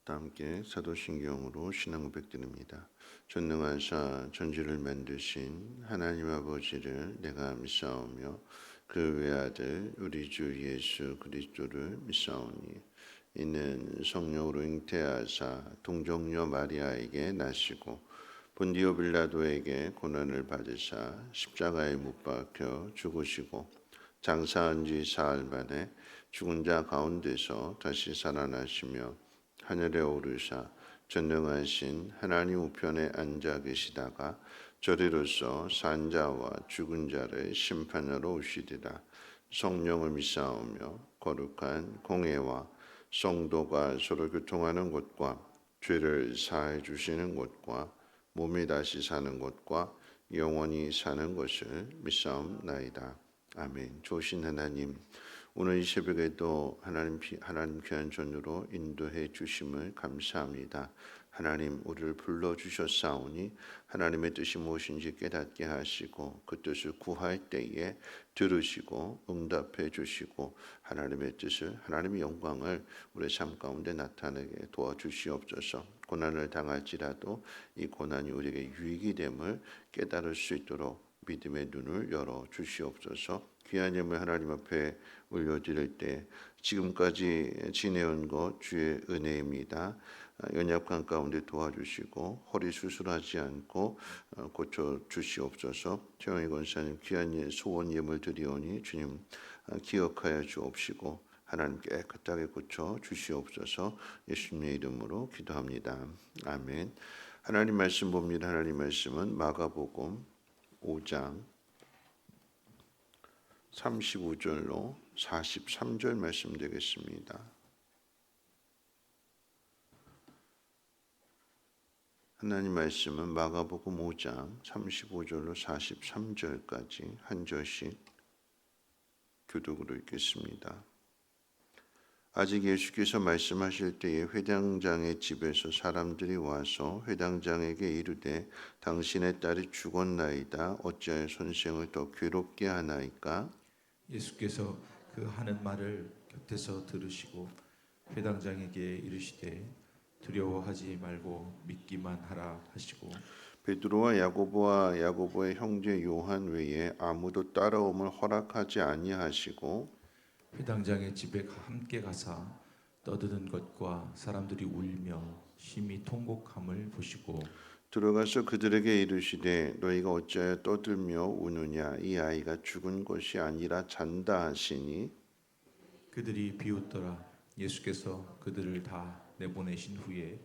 다 함께 사도신경으로 신앙 고백드립니다. 전능하사 천지를 만드신 하나님 아버지를 내가 믿사오며 그 외아들 우리 주 예수 그리스도를 믿사오니 이는 성령으로 잉태하사 동정녀 마리아에게 나시고 본디오 빌라도에게 고난을 받으사 십자가에 못 박혀 죽으시고 장사한 지 사흘 만에 죽은 자 가운데서 다시 살아나시며 하늘에 오르사 전능하신 하나님 우편에 앉아 계시다가 저리로서 산 자와 죽은 자를 심판하러 오시리라. 성령을 믿사오며 거룩한 공회와 성도가 서로 교통하는 곳과 죄를 사해 주시는 곳과 몸이 다시 사는 곳과 영원히 사는 것을 믿사옵나이다. 아멘. 좋으신 하나님, 오늘 이 새벽에도 하나님 귀한 전으로 인도해 주심을 감사합니다. 하나님, 우리를 불러주셨사오니 하나님의 뜻이 무엇인지 깨닫게 하시고 그 뜻을 구할 때에 들으시고 응답해 주시고 하나님의 뜻을, 하나님의 영광을 우리의 삶 가운데 나타내게 도와주시옵소서. 고난을 당할지라도 이 고난이 우리에게 유익이 됨을 깨달을 수 있도록 믿음의 눈을 열어 주시옵소서. 귀한 예물 하나님 앞에 올려드릴 때 지금까지 지내온 것 주의 은혜입니다. 연약한 가운데 도와주시고 허리 수술하지 않고 고쳐 주시옵소서. 최영희 권사님 귀한 소원 예물 드리오니 주님 기억하여 주옵시고 하나님 깨끗하게 고쳐 주시옵소서. 예수님의 이름으로 기도합니다. 아멘. 하나님 말씀 봅니다. 하나님 말씀은 마가복음 5장 35절로 43절 말씀 되겠습니다. 하나님 말씀은 마가복음 5장 35절로 43절까지 한 절씩 교독으로 읽겠습니다. 아직 예수께서 말씀하실 때에 회당장의 집에서 사람들이 와서 회당장에게 이르되 당신의 딸이 죽었나이다. 어찌하여 선생을 더 괴롭게 하나이까? 예수께서 그 하는 말을 곁에서 들으시고 회당장에게 이르시되 두려워하지 말고 믿기만 하라 하시고 베드로와 야고보의 형제 요한 외에 아무도 따라옴을 허락하지 아니하시고 회당장의 집에 함께 가사 떠드는 것과 사람들이 울며 심히 통곡함을 보시고 들어가서 그들에게 이르시되 너희가 어찌하여 떠들며 우느냐? 이 아이가 죽은 것이 아니라 잔다 하시니 그들이 비웃더라. 예수께서 그들을 다 내보내신 후에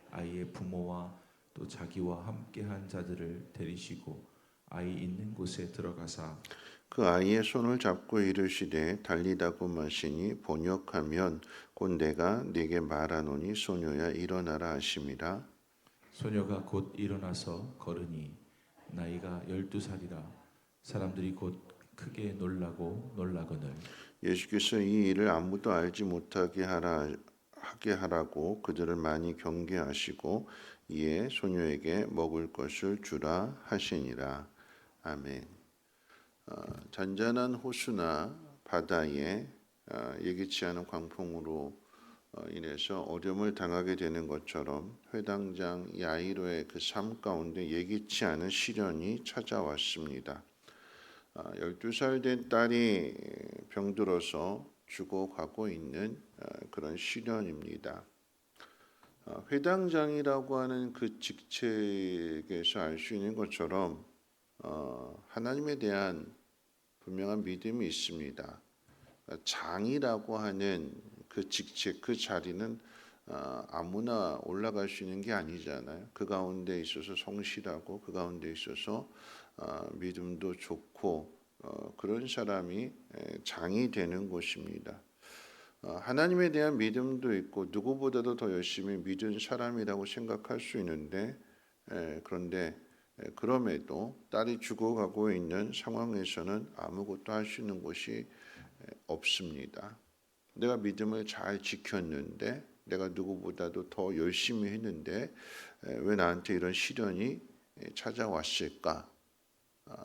아이의 부모와 또 자기와 함께한 자들을 데리시고 아이 있는 곳에 들어가사 그 아이의 손을 잡고 이르시되 달리다고 마시니 번역하면 곧 내가 네게 말하노니 소녀야 일어나라 하심이라. 소녀가 곧 일어나서 걸으니 나이가 12살이라 사람들이 곧 크게 놀라거늘 예수께서 이 일을 아무도 알지 못하게 하라고 그들을 많이 경계하시고 이에 소녀에게 먹을 것을 주라 하시니라. 아멘. 잔잔한 호수나 바다에 예기치 않은 광풍으로 인해서 어려움을 당하게 되는 것처럼 회당장 야이로의 그 삶 가운데 예기치 않은 시련이 찾아왔습니다. 12살 된 딸이 병들어서 죽어가고 있는 그런 시련입니다. 회당장이라고 하는 그 직책에서 알 수 있는 것처럼 하나님에 대한 분명한 믿음이 있습니다. 장이라고 하는 그 직책, 그 자리는 아무나 올라갈 수 있는 게 아니잖아요. 그 가운데 있어서 성실하고 그 가운데 있어서 믿음도 좋고 그런 사람이 장이 되는 곳입니다. 하나님에 대한 믿음도 있고 누구보다도 더 열심히 믿은 사람이라고 생각할 수 있는데 그런데 그럼에도 딸이 죽어가고 있는 상황에서는 아무것도 할 수 있는 곳이 없습니다. 내가 믿음을 잘 지켰는데 내가 누구보다도 더 열심히 했는데 왜 나한테 이런 시련이 찾아왔을까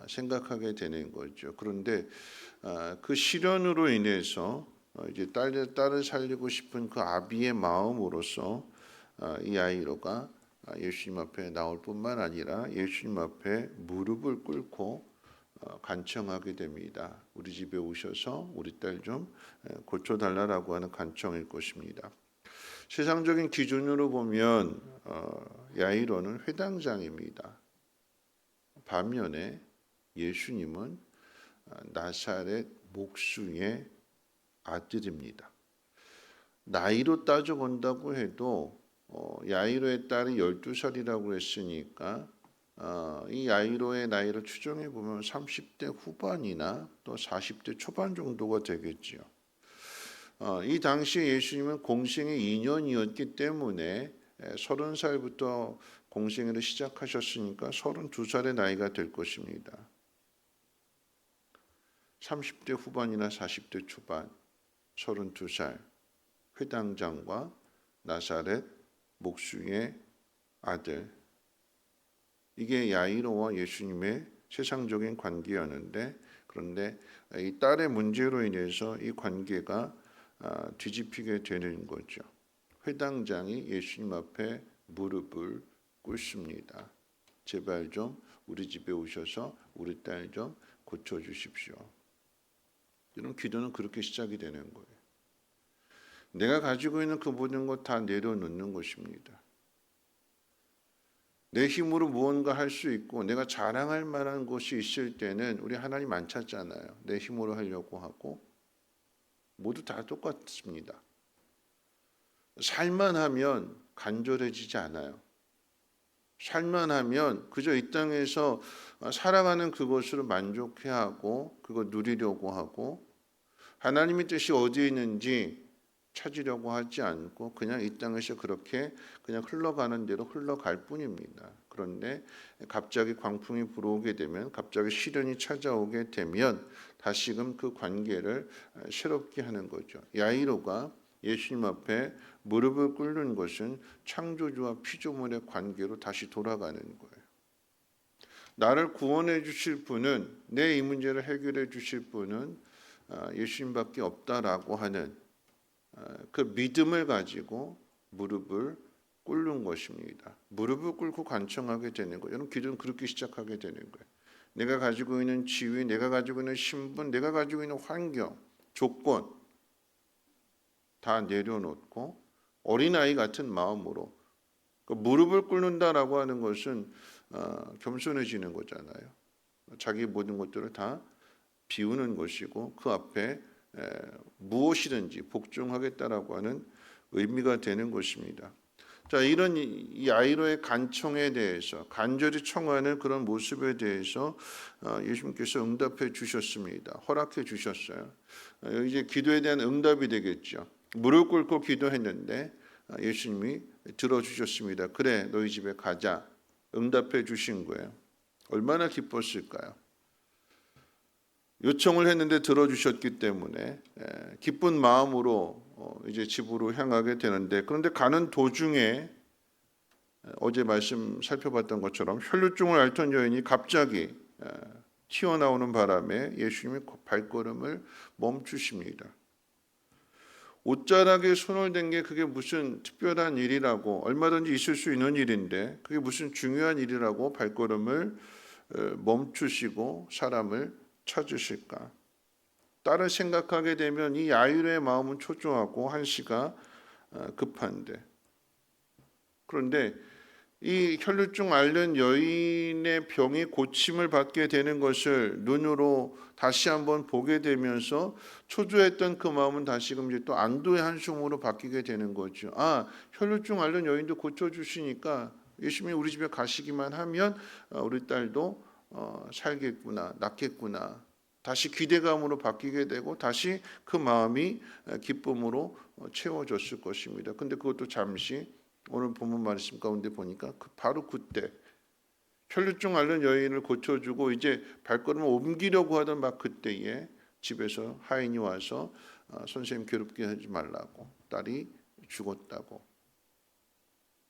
생각하게 되는 거죠. 그런데 그 시련으로 인해서 이제 딸을 살리고 싶은 그 아비의 마음으로서 이 야이로가 예수님 앞에 나올 뿐만 아니라 예수님 앞에 무릎을 꿇고 간청하게 됩니다. 우리 집에 오셔서 우리 딸 좀 고쳐달라고 하는 간청일 것입니다. 세상적인 기준으로 보면 야이로는 회당장입니다. 반면에 예수님은 나사렛 목수의 아들입니다. 나이로 따져본다고 해도 야이로의 딸이 12살이라고 했으니까 이 야이로의 나이를 추정해 보면 30대 후반이나 또 40대 초반 정도가 되겠지요. 이 당시에 예수님은 공생의 2년이었기 때문에 30살부터 공생애를 시작하셨으니까 32살의 나이가 될 것입니다. 30대 후반이나 40대 초반, 32살, 회당장과 나사렛 목수의 아들. 이게 야이로와 예수님의 세상적인 관계였는데, 그런데 이 딸의 문제로 인해서 이 관계가 뒤집히게 되는 거죠. 회당장이 예수님 앞에 무릎을 꿇습니다. 제발 좀 우리 집에 오셔서 우리 딸 좀 고쳐주십시오. 이런 기도는 그렇게 시작이 되는 거예요. 내가 가지고 있는 그 모든 것 다 내려놓는 것입니다. 내 힘으로 무언가 할 수 있고 내가 자랑할 만한 것이 있을 때는 우리 하나님 안 찾잖아요. 내 힘으로 하려고 하고 모두 다 똑같습니다. 살만하면 간절해지지 않아요. 살만하면 그저 이 땅에서 살아가는 그것으로 만족해하고 그거 누리려고 하고 하나님의 뜻이 어디에 있는지 찾으려고 하지 않고 그냥 이 땅에서 그렇게 그냥 흘러가는 대로 흘러갈 뿐입니다. 그런데 갑자기 광풍이 불어오게 되면 갑자기 시련이 찾아오게 되면 다시금 그 관계를 새롭게 하는 거죠. 야이로가 예수님 앞에 무릎을 꿇는 것은 창조주와 피조물의 관계로 다시 돌아가는 거예요. 나를 구원해 주실 분은 내 이 문제를 해결해 주실 분은 예수님밖에 없다라고 하는 그 믿음을 가지고 무릎을 꿇는 것입니다. 무릎을 꿇고 간청하게 되는 거예요. 여러분 기도는 그렇게 시작하게 되는 거예요. 내가 가지고 있는 지위, 내가 가지고 있는 신분, 내가 가지고 있는 환경, 조건 다 내려놓고 어린아이 같은 마음으로 무릎을 꿇는다라고 하는 것은 겸손해지는 거잖아요. 자기 모든 것들을 다 비우는 것이고 그 앞에 무엇이든지 복종하겠다라고 하는 의미가 되는 것입니다. 자, 이런 이 아이로의 간청에 대해서 간절히 청하는 그런 모습에 대해서 예수님께서 응답해 주셨습니다. 허락해 주셨어요. 이제 기도에 대한 응답이 되겠죠. 무릎 꿇고 기도했는데 예수님이 들어주셨습니다. 그래, 너희 집에 가자. 응답해 주신 거예요. 얼마나 기뻤을까요? 요청을 했는데 들어주셨기 때문에 기쁜 마음으로 이제 집으로 향하게 되는데 그런데 가는 도중에 어제 말씀 살펴봤던 것처럼 혈루증을 앓던 여인이 갑자기 튀어나오는 바람에 예수님이 발걸음을 멈추십니다. 옷자락에 손을 댄 게 그게 무슨 특별한 일이라고 얼마든지 있을 수 있는 일인데 그게 무슨 중요한 일이라고 발걸음을 멈추시고 사람을 찾으실까? 딸을 생각하게 되면 이 야이로의 마음은 초조하고 한시가 급한데 그런데 이 혈루증 앓는 여인의 병이 고침을 받게 되는 것을 눈으로 다시 한번 보게 되면서 초조했던 그 마음은 다시금 이제 또 안도의 한숨으로 바뀌게 되는 거죠. 아, 혈루증 앓는 여인도 고쳐주시니까 예수님이 우리 집에 가시기만 하면 우리 딸도 살겠구나, 낫겠구나. 다시 기대감으로 바뀌게 되고 다시 그 마음이 기쁨으로 채워졌을 것입니다. 근데 그것도 잠시 오늘 본문 말씀 가운데 보니까 바로 그때 혈루증 앓는 여인을 고쳐주고 이제 발걸음을 옮기려고 하던 막 그때에 집에서 하인이 와서 선생님 괴롭게 하지 말라고 딸이 죽었다고.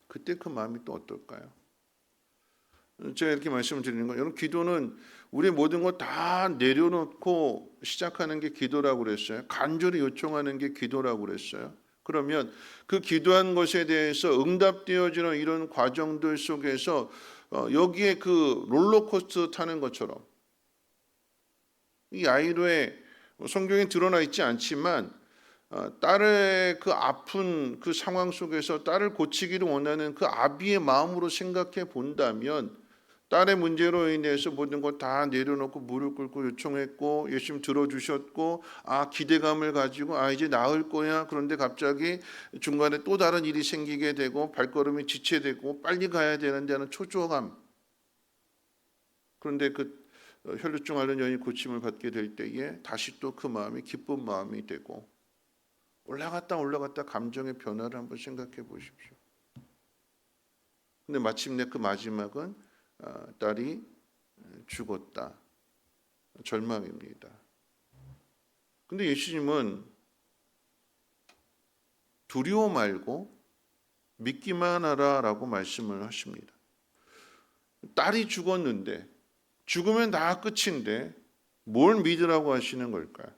그때 그 마음이 또 어떨까요? 제가 이렇게 말씀을 드리는 건 여러분 기도는 우리 모든 것 다 내려놓고 시작하는 게 기도라고 그랬어요. 간절히 요청하는 게 기도라고 그랬어요. 그러면 그 기도한 것에 대해서 응답되어지는 이런 과정들 속에서 여기에 그 롤러코스터 타는 것처럼 이 야이로의 성경에 드러나 있지 않지만 딸의 그 아픈 그 상황 속에서 딸을 고치기를 원하는 그 아비의 마음으로 생각해 본다면 딸의 문제로 인해서 모든 것 다 내려놓고 무릎 꿇고 요청했고 예수님 들어주셨고 기대감을 가지고 이제 나을 거야. 그런데 갑자기 중간에 또 다른 일이 생기게 되고 발걸음이 지체되고 빨리 가야 되는데 하는 초조감. 그런데 그 혈루증 앓는 여인이 고침을 받게 될 때에 다시 또 그 마음이 기쁜 마음이 되고 올라갔다 감정의 변화를 한번 생각해 보십시오. 근데 마침내 그 마지막은 딸이 죽었다. 절망입니다. 근데 예수님은 두려워 말고 믿기만 하라라고 말씀을 하십니다. 딸이 죽었는데 죽으면 다 끝인데 뭘 믿으라고 하시는 걸까요?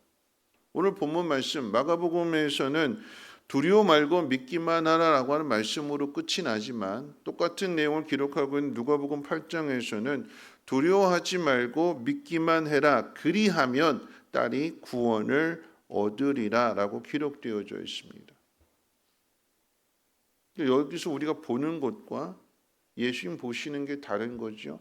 오늘 본문 말씀 마가복음에서는 두려워 말고 믿기만 하라라고 하는 말씀으로 끝이 나지만 똑같은 내용을 기록하고 있는 누가복음 8장에서는 두려워하지 말고 믿기만 해라 그리하면 딸이 구원을 얻으리라라고 기록되어져 있습니다. 여기서 우리가 보는 것과 예수님 보시는 게 다른 거죠.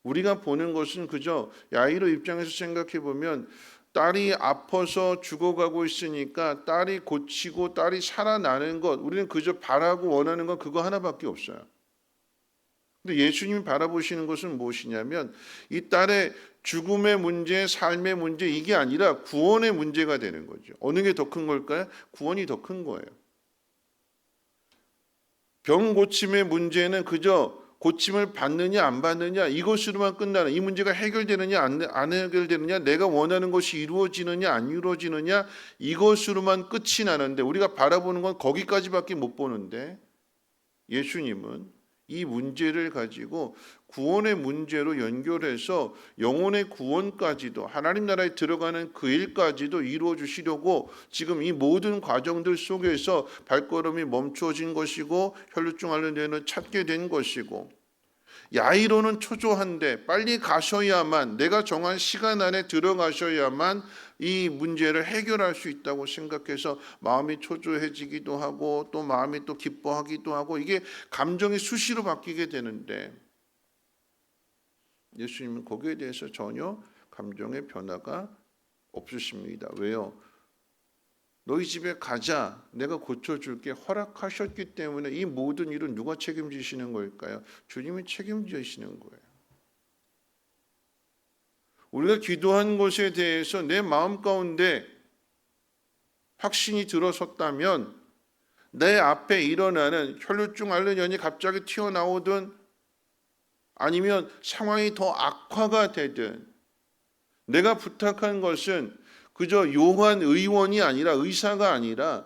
우리가 보는 것은 그저 야이로 입장에서 생각해 보면 딸이 아파서 죽어가고 있으니까 딸이 고치고 딸이 살아나는 것 우리는 그저 바라고 원하는 건 그거 하나밖에 없어요. 근데 예수님이 바라보시는 것은 무엇이냐면 이 딸의 죽음의 문제, 삶의 문제 이게 아니라 구원의 문제가 되는 거죠. 어느 게 더 큰 걸까요? 구원이 더 큰 거예요. 병 고침의 문제는 그저 고침을 받느냐 안 받느냐 이것으로만 끝나는 이 문제가 해결되느냐 안 해결되느냐 내가 원하는 것이 이루어지느냐 안 이루어지느냐 이것으로만 끝이 나는데 우리가 바라보는 건 거기까지밖에 못 보는데 예수님은 이 문제를 가지고 구원의 문제로 연결해서 영혼의 구원까지도 하나님 나라에 들어가는 그 일까지도 이루어 주시려고 지금 이 모든 과정들 속에서 발걸음이 멈춰진 것이고 혈루증 앓는 데는 찾게 된 것이고 야이로는 초조한데 빨리 가셔야만 내가 정한 시간 안에 들어가셔야만 이 문제를 해결할 수 있다고 생각해서 마음이 초조해지기도 하고 또 마음이 또 기뻐하기도 하고 이게 감정이 수시로 바뀌게 되는데 예수님은 거기에 대해서 전혀 감정의 변화가 없으십니다. 왜요? 너희 집에 가자. 내가 고쳐줄게. 허락하셨기 때문에 이 모든 일은 누가 책임지시는 걸까요? 주님이 책임지시는 거예요. 우리가 기도한 것에 대해서 내 마음 가운데 확신이 들어섰다면 내 앞에 일어나는 혈루증 앓는 연이 갑자기 튀어나오든 아니면 상황이 더 악화가 되든 내가 부탁한 것은 그저 요한 의원이 아니라 의사가 아니라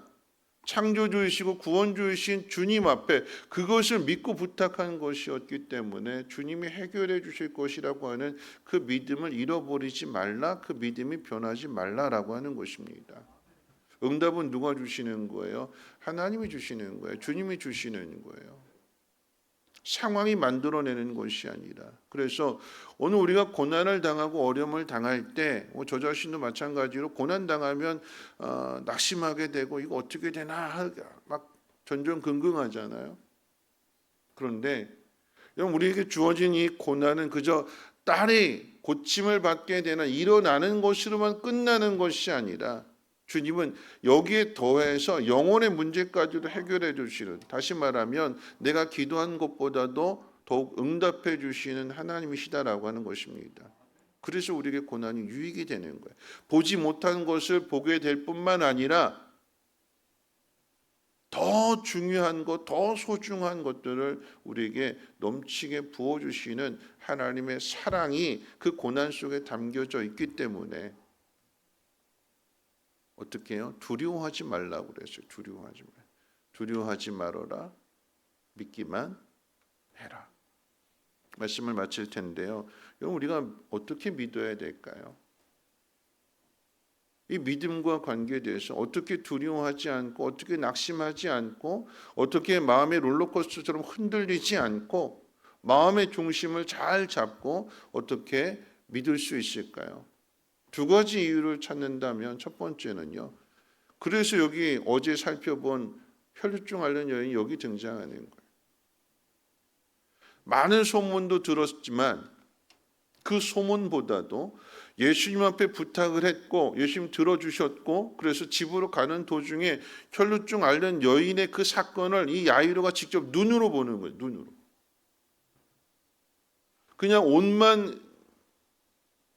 창조주이시고 구원주이신 주님 앞에 그것을 믿고 부탁한 것이었기 때문에 주님이 해결해 주실 것이라고 하는 그 믿음을 잃어버리지 말라, 그 믿음이 변하지 말라라고 하는 것입니다. 응답은 누가 주시는 거예요? 하나님이 주시는 거예요. 주님이 주시는 거예요. 상황이 만들어내는 것이 아니라. 그래서 오늘 우리가 고난을 당하고 어려움을 당할 때 저 자신도 마찬가지로 고난 당하면 낙심하게 되고 이거 어떻게 되나 막 전전긍긍하잖아요. 그런데 우리에게 주어진 이 고난은 그저 딸이 고침을 받게 되는 일어나는 것으로만 끝나는 것이 아니라 주님은 여기에 더해서 영혼의 문제까지도 해결해 주시는, 다시 말하면 내가 기도한 것보다도 더욱 응답해 주시는 하나님이시다라고 하는 것입니다. 그래서 우리에게 고난이 유익이 되는 거예요. 보지 못한 것을 보게 될 뿐만 아니라 더 중요한 것, 더 소중한 것들을 우리에게 넘치게 부어주시는 하나님의 사랑이 그 고난 속에 담겨져 있기 때문에 어떻게 해요? 두려워하지 말라고 그랬어요. 두려워하지 말아라. 믿기만 해라. 말씀을 마칠 텐데요. 여러분 우리가 어떻게 믿어야 될까요? 이 믿음과 관계에 대해서 어떻게 두려워하지 않고 어떻게 낙심하지 않고 어떻게 마음의 롤러코스터처럼 흔들리지 않고 마음의 중심을 잘 잡고 어떻게 믿을 수 있을까요? 두 가지 이유를 찾는다면 첫 번째는요. 그래서 여기 어제 살펴본 혈루증 앓는 여인이 여기 등장하는 거예요. 많은 소문도 들었지만 그 소문보다도 예수님 앞에 부탁을 했고 예수님 들어주셨고 그래서 집으로 가는 도중에 혈루증 앓는 여인의 그 사건을 이 야이로가 직접 눈으로 보는 거예요. 눈으로. 그냥 옷만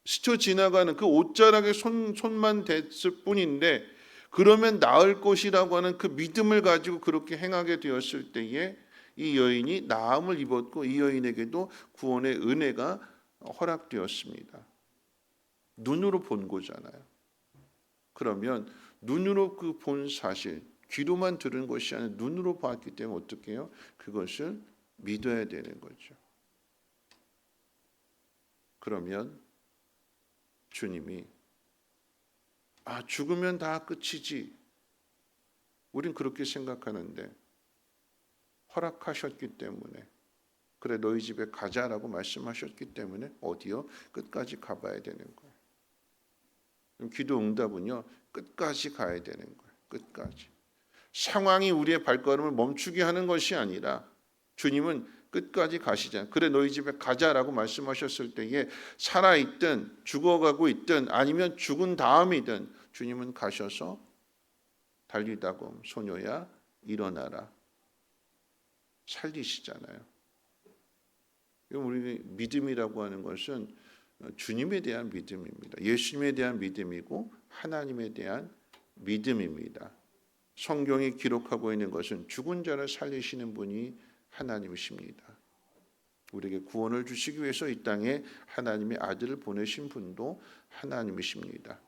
스쳐 지나가는 그 옷자락에 손만 댔을 뿐인데 그러면 나을 것이라고 하는 그 믿음을 가지고 그렇게 행하게 되었을 때에 이 여인이 나음을 입었고 이 여인에게도 구원의 은혜가 허락되었습니다. 눈으로 본 거잖아요. 그러면 눈으로 그 본 사실, 귀로만 들은 것이 아니라 눈으로 봤기 때문에 어떻게 해요? 그것을 믿어야 되는 거죠. 그러면 주님이 죽으면 다 끝이지. 우린 그렇게 생각하는데 허락하셨기 때문에 그래 너희 집에 가자라고 말씀하셨기 때문에 어디요? 끝까지 가봐야 되는 거예요. 기도 응답은요. 끝까지 가야 되는 거예요. 끝까지. 상황이 우리의 발걸음을 멈추게 하는 것이 아니라 주님은 끝까지 가시자. 그래 너희 집에 가자라고 말씀하셨을 때에 살아있든 죽어가고 있든 아니면 죽은 다음이든 주님은 가셔서 달리다고 소녀야 일어나라. 살리시잖아요. 우리 믿음이라고 하는 것은 주님에 대한 믿음입니다. 예수님에 대한 믿음이고 하나님에 대한 믿음입니다. 성경이 기록하고 있는 것은 죽은 자를 살리시는 분이 하나님이십니다. 우리에게 구원을 주시기 위해서 이 땅에 하나님의 아들을 보내신 분도 하나님이십니다.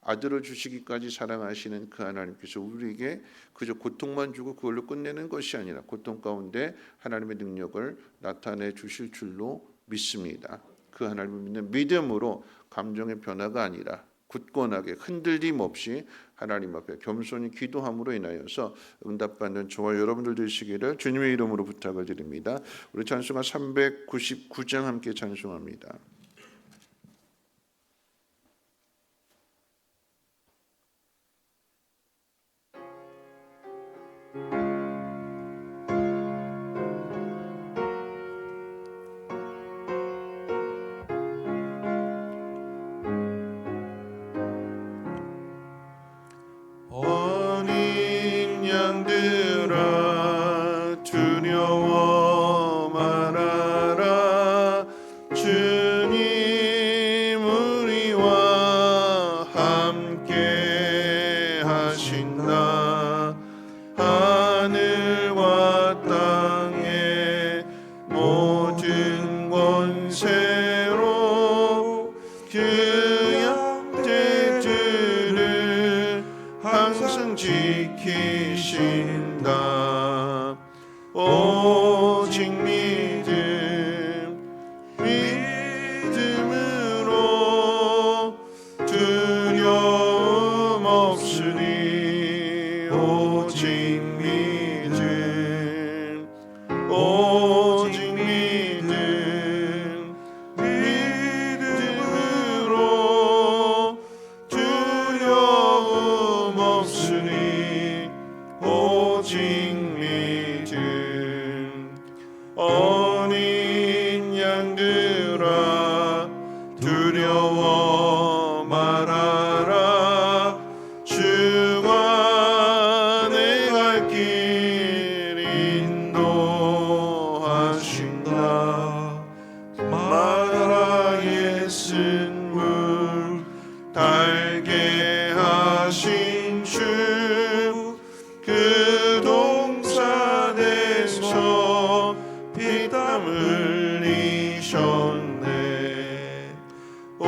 아들을 주시기까지 사랑하시는 그 하나님께서 우리에게 그저 고통만 주고 그걸로 끝내는 것이 아니라 고통 가운데 하나님의 능력을 나타내 주실 줄로 믿습니다. 그 하나님을 믿는 믿음으로 감정의 변화가 아니라 굳건하게 흔들림 없이 하나님 앞에 겸손히 기도함으로 인하여서 응답받는 저와 여러분들 되시기를 주님의 이름으로 부탁을 드립니다. 우리 찬송가 399장 함께 찬송합니다. 지키신다. 오직 믿음으로 두려움 없으니 오직 믿음 오직 믿음으로 두려움 없으니 오직 믿음 어린 양들아 두려워 말아라 주가 내 갈 길 인도하신다 마라의 쓴물 달게 하신 주 그 동산에서 피땀 흘리셨네 오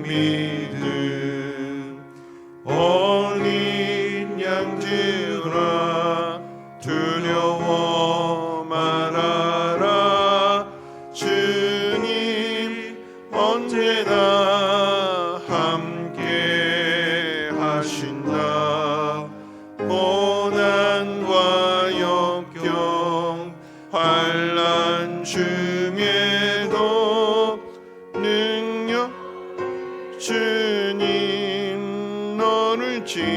믿음 어린 양들아 두려워 말아라 주님 언제나 함께 하신다 고난과 역경 환난 중에도 능력 주님 너를 지키신다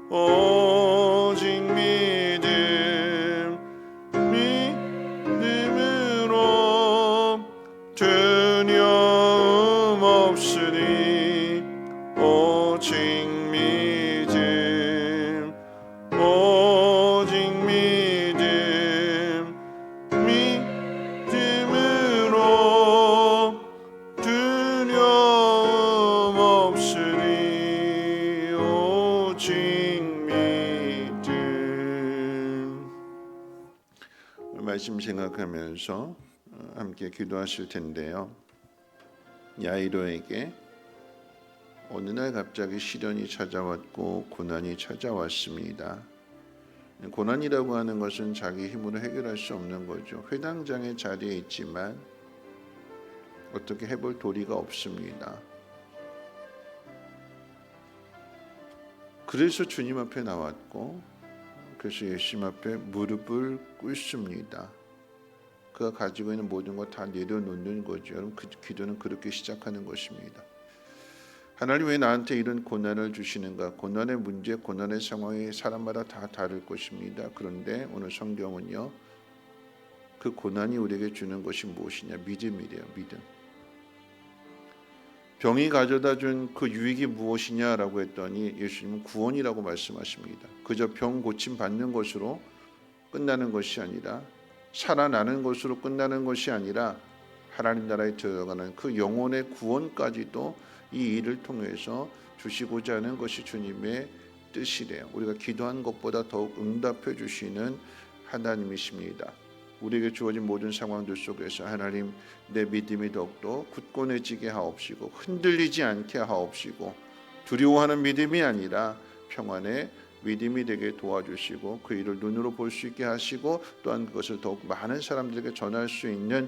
오직 믿음으로 두려움 없으니 오직 믿음 오직 믿음으로 두려움 없으니 오직 믿음. 말씀 생각하면서 함께 기도하실 텐데요. 야이로에게 어느 날 갑자기 시련이 찾아왔고 고난이 찾아왔습니다. 고난이라고 하는 것은 자기 힘으로 해결할 수 없는 거죠. 회당장의 자리에 있지만 어떻게 해볼 도리가 없습니다. 그래서 주님 앞에 나왔고 그래서 예수님 앞에 무릎을 꿇습니다. 그가 가지고 있는 모든 것 다 내려놓는 거죠. 여러분 그 기도는 그렇게 시작하는 것입니다. 하나님 왜 나한테 이런 고난을 주시는가? 고난의 문제, 고난의 상황이 사람마다 다 다를 것입니다. 그런데 오늘 성경은요. 그 고난이 우리에게 주는 것이 무엇이냐? 믿음이래요. 믿음. 병이 가져다 준 그 유익이 무엇이냐라고 했더니 예수님은 구원이라고 말씀하십니다. 그저 병 고침 받는 것으로 끝나는 것이 아니라 살아나는 것으로 끝나는 것이 아니라 하나님 나라에 들어가는 그 영혼의 구원까지도 이 일을 통해서 주시고자 하는 것이 주님의 뜻이래요. 우리가 기도한 것보다 더욱 응답해 주시는 하나님이십니다. 우리에게 주어진 모든 상황들 속에서 하나님 내 믿음이 더욱더 굳건해지게 하옵시고 흔들리지 않게 하옵시고 두려워하는 믿음이 아니라 평안의 믿음이 되게 도와주시고 그 일을 눈으로 볼 수 있게 하시고 또한 그것을 더욱 많은 사람들에게 전할 수 있는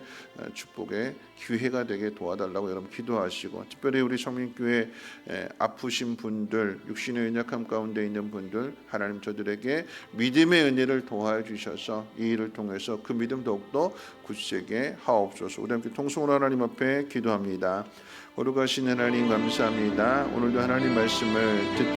축복의 기회가 되게 도와달라고 여러분 기도하시고 특별히 우리 성민교회 아프신 분들 육신의 연약함 가운데 있는 분들 하나님 저들에게 믿음의 은혜를 도와 주셔서 이 일을 통해서 그 믿음 더욱더 굳세게 하옵소서. 우리 함께 통성으로 하나님 앞에 기도합니다. 거룩하신 하나님 감사합니다. 오늘도 하나님 말씀을 듣